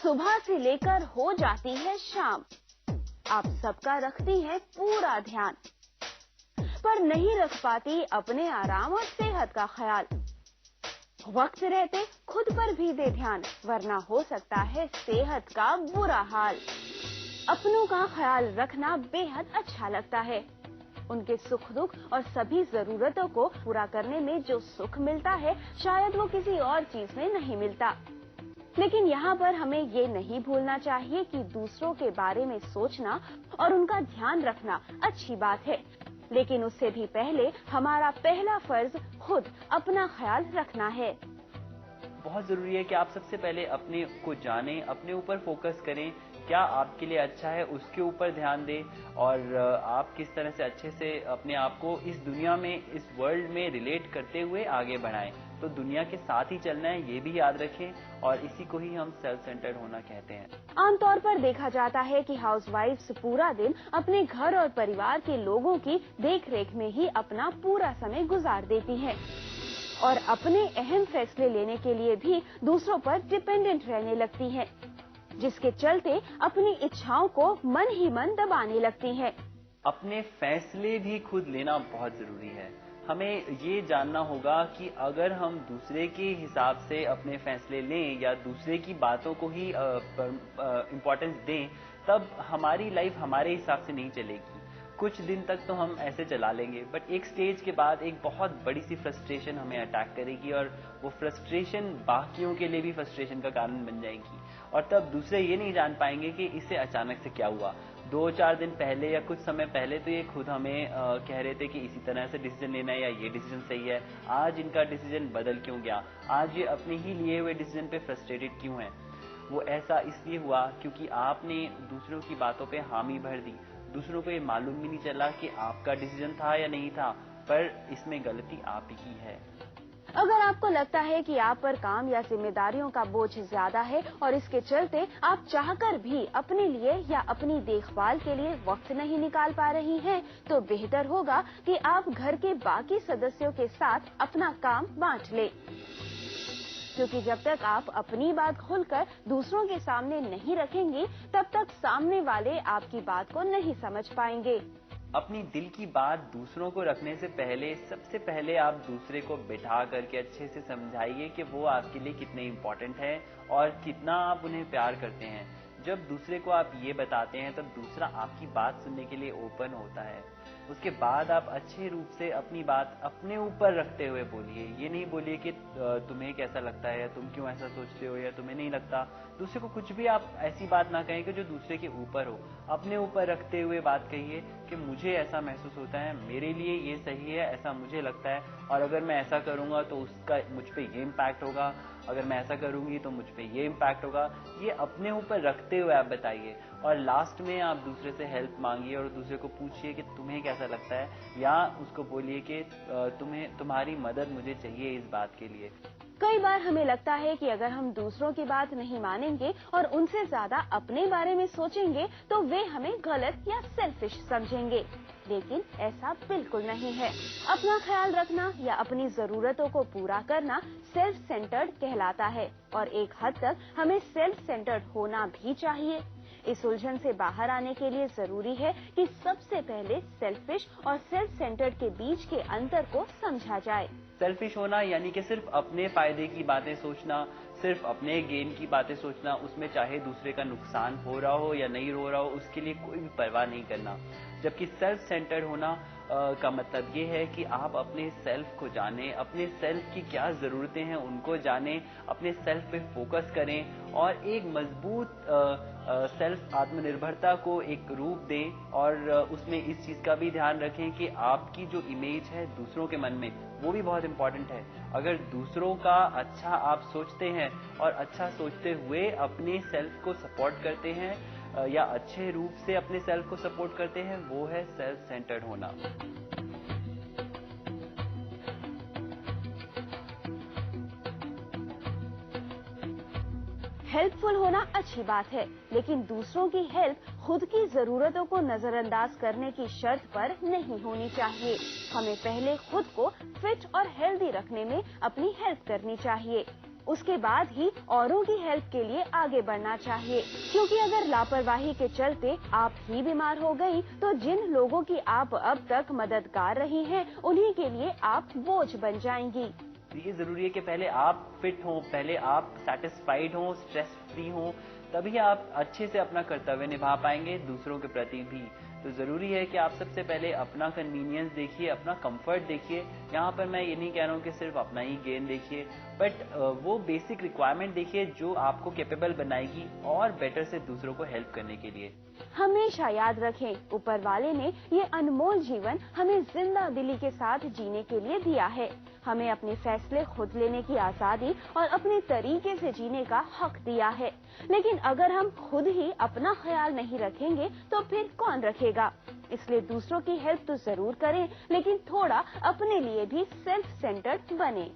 सुबह से लेकर हो जाती है शाम, आप सबका रखती हैं पूरा ध्यान, पर नहीं रख पाती अपने आराम और सेहत का ख्याल। वक्त रहते खुद पर भी दे ध्यान, वरना हो सकता है सेहत का बुरा हाल। अपनों का ख्याल रखना बेहद अच्छा लगता है। उनके सुख दुख और सभी जरूरतों को पूरा करने में जो सुख मिलता है, शायद वो किसी और चीज में नहीं मिलता। लेकिन यहाँ पर हमें ये नहीं भूलना चाहिए कि दूसरों के बारे में सोचना और उनका ध्यान रखना अच्छी बात है, लेकिन उससे भी पहले हमारा पहला फर्ज खुद अपना ख्याल रखना है। बहुत ज़रूरी है कि आप सबसे पहले अपने को जानें, अपने ऊपर फोकस करें, क्या आपके लिए अच्छा है उसके ऊपर ध्यान दें, और आप किस तरह से अच्छे से अपने आप को इस दुनिया में, इस वर्ल्ड में रिलेट करते हुए आगे बढ़ाएं। तो दुनिया के साथ ही चलना है, ये भी याद रखें, और इसी को ही हम सेल्फ सेंटर्ड होना कहते हैं। आमतौर पर देखा जाता है कि हाउसवाइफ्स पूरा दिन अपने घर और परिवार के लोगों की देखरेख में ही अपना पूरा समय गुजार देती हैं और अपने अहम फैसले लेने के लिए भी दूसरों पर डिपेंडेंट रहने लगती हैं, जिसके चलते अपनी इच्छाओं को मन ही मन दबाने लगती हैं। अपने फैसले भी खुद लेना बहुत जरूरी है। हमें ये जानना होगा कि अगर हम दूसरे के हिसाब से अपने फैसले लें या दूसरे की बातों को ही इम्पोर्टेंस दें, तब हमारी लाइफ हमारे हिसाब से नहीं चलेगी। कुछ दिन तक तो हम ऐसे चला लेंगे, बट एक स्टेज के बाद एक बहुत बड़ी सी फ्रस्ट्रेशन हमें अटैक करेगी, और वो फ्रस्ट्रेशन बाकियों के लिए भी फ्रस्ट्रेशन का कारण बन जाएगी, और तब दूसरे ये नहीं जान पाएंगे कि इससे अचानक से क्या हुआ। 2-4 दिन पहले या कुछ समय पहले तो ये खुद हमें कह रहे थे कि इसी तरह से डिसीजन लेना है या ये डिसीजन सही है, आज इनका डिसीजन बदल क्यों गया, आज ये अपने ही लिए हुए डिसीजन पे फ्रस्ट्रेटेड क्यों है। वो ऐसा इसलिए हुआ क्योंकि आपने दूसरों की बातों पे हामी भर दी। दूसरों को ये मालूम भी नहीं चला कि आपका डिसीजन था या नहीं था, पर इसमें गलती आप ही की है। अगर आपको लगता है कि आप पर काम या जिम्मेदारियों का बोझ ज्यादा है और इसके चलते आप चाहकर भी अपने लिए या अपनी देखभाल के लिए वक्त नहीं निकाल पा रही हैं, तो बेहतर होगा कि आप घर के बाकी सदस्यों के साथ अपना काम बांट लें, क्योंकि जब तक आप अपनी बात खुलकर दूसरों के सामने नहीं रखेंगी, तब तक सामने वाले आपकी बात को नहीं समझ पाएंगे। अपनी दिल की बात दूसरों को रखने से पहले सबसे पहले आप दूसरे को बिठा करके अच्छे से समझाइए कि वो आपके लिए कितने इम्पोर्टेंट है और कितना आप उन्हें प्यार करते हैं। जब दूसरे को आप ये बताते हैं, तब दूसरा आपकी बात सुनने के लिए ओपन होता है। उसके बाद आप अच्छे रूप से अपनी बात अपने ऊपर रखते हुए बोलिए। ये नहीं बोलिए कि तुम्हें कैसा लगता है या तुम क्यों ऐसा सोचते हो या तुम्हें नहीं लगता। दूसरे को कुछ भी आप ऐसी बात ना कहें कि जो दूसरे के ऊपर हो। अपने ऊपर रखते हुए बात कहिए कि मुझे ऐसा महसूस होता है, मेरे लिए ये सही है, ऐसा मुझे लगता है, और अगर मैं ऐसा करूंगा तो उसका मुझ पे ये इम्पैक्ट होगा, अगर मैं ऐसा करूंगी तो मुझ पे ये इम्पैक्ट होगा। ये अपने ऊपर रखते हुए आप बताइए, और लास्ट में आप दूसरे से हेल्प मांगिए और दूसरे को पूछिए कि तुम्हें कैसा लगता है, या उसको बोलिए कि तुम्हारी मदद मुझे चाहिए इस बात के लिए। कई बार हमें लगता है कि अगर हम दूसरों की बात नहीं मानेंगे और उनसे ज्यादा अपने बारे में सोचेंगे, तो वे हमें गलत या सेल्फिश समझेंगे, लेकिन ऐसा बिल्कुल नहीं है। अपना ख्याल रखना या अपनी जरूरतों को पूरा करना सेल्फ सेंटर्ड कहलाता है, और एक हद तक हमें सेल्फ सेंटर्ड होना भी चाहिए। इस उलझन से बाहर आने के लिए जरूरी है कि सबसे पहले सेल्फिश और सेल्फ सेंटर्ड के बीच के अंतर को समझा जाए। सेल्फिश होना यानी कि सिर्फ अपने फायदे की बातें सोचना, सिर्फ अपने गेन की बातें सोचना, उसमें चाहे दूसरे का नुकसान हो रहा हो या नहीं हो रहा हो, उसके लिए कोई भी परवाह नहीं करना। जबकि सेल्फ सेंटर्ड होना का मतलब ये है कि आप अपने सेल्फ को जानें, अपने सेल्फ की क्या जरूरतें हैं उनको जानें, अपने सेल्फ पे फोकस करें और एक मजबूत सेल्फ आत्मनिर्भरता को एक रूप दें, और उसमें इस चीज का भी ध्यान रखें कि आपकी जो इमेज है दूसरों के मन में, वो भी बहुत इंपॉर्टेंट है। अगर दूसरों का अच्छा आप सोचते हैं और अच्छा सोचते हुए अपने सेल्फ को सपोर्ट करते हैं या अच्छे रूप से अपने सेल्फ को सपोर्ट करते हैं, वो है सेल्फ सेंटर्ड होना। हेल्पफुल होना अच्छी बात है, लेकिन दूसरों की हेल्प खुद की जरूरतों को नजरअंदाज करने की शर्त पर नहीं होनी चाहिए। हमें पहले खुद को फिट और हेल्दी रखने में अपनी हेल्प करनी चाहिए। उसके बाद ही औरों की हेल्प के लिए आगे बढ़ना चाहिए, क्योंकि अगर लापरवाही के चलते आप ही बीमार हो गई तो जिन लोगों की आप अब तक मददगार रही हैं, उन्हीं के लिए आप बोझ बन जाएंगी। ये जरूरी है कि पहले आप फिट हों, पहले आप सेटिस्फाइड हों, स्ट्रेस फ्री हों, तभी आप अच्छे से अपना कर्तव्य निभा पाएंगे दूसरों के प्रति भी। तो जरूरी है कि आप सबसे पहले अपना कन्वीनियंस देखिए, अपना कंफर्ट देखिए। यहाँ पर मैं ये नहीं कह रहा हूँ कि सिर्फ अपना ही गेन देखिए, बट वो बेसिक रिक्वायरमेंट देखिए जो आपको कैपेबल बनाएगी और बेटर से दूसरों को हेल्प करने के लिए। हमेशा याद रखें, ऊपर वाले ने ये अनमोल जीवन हमें जिंदा दिली के साथ जीने के लिए दिया है। हमें अपने फैसले खुद लेने की आजादी और अपने तरीके से जीने का हक दिया है। लेकिन अगर हम खुद ही अपना ख्याल नहीं रखेंगे तो फिर कौन रखेगा? इसलिए दूसरों की हेल्प तो जरूर करें, लेकिन थोड़ा अपने लिए भी सेल्फ सेंटर्ड बने।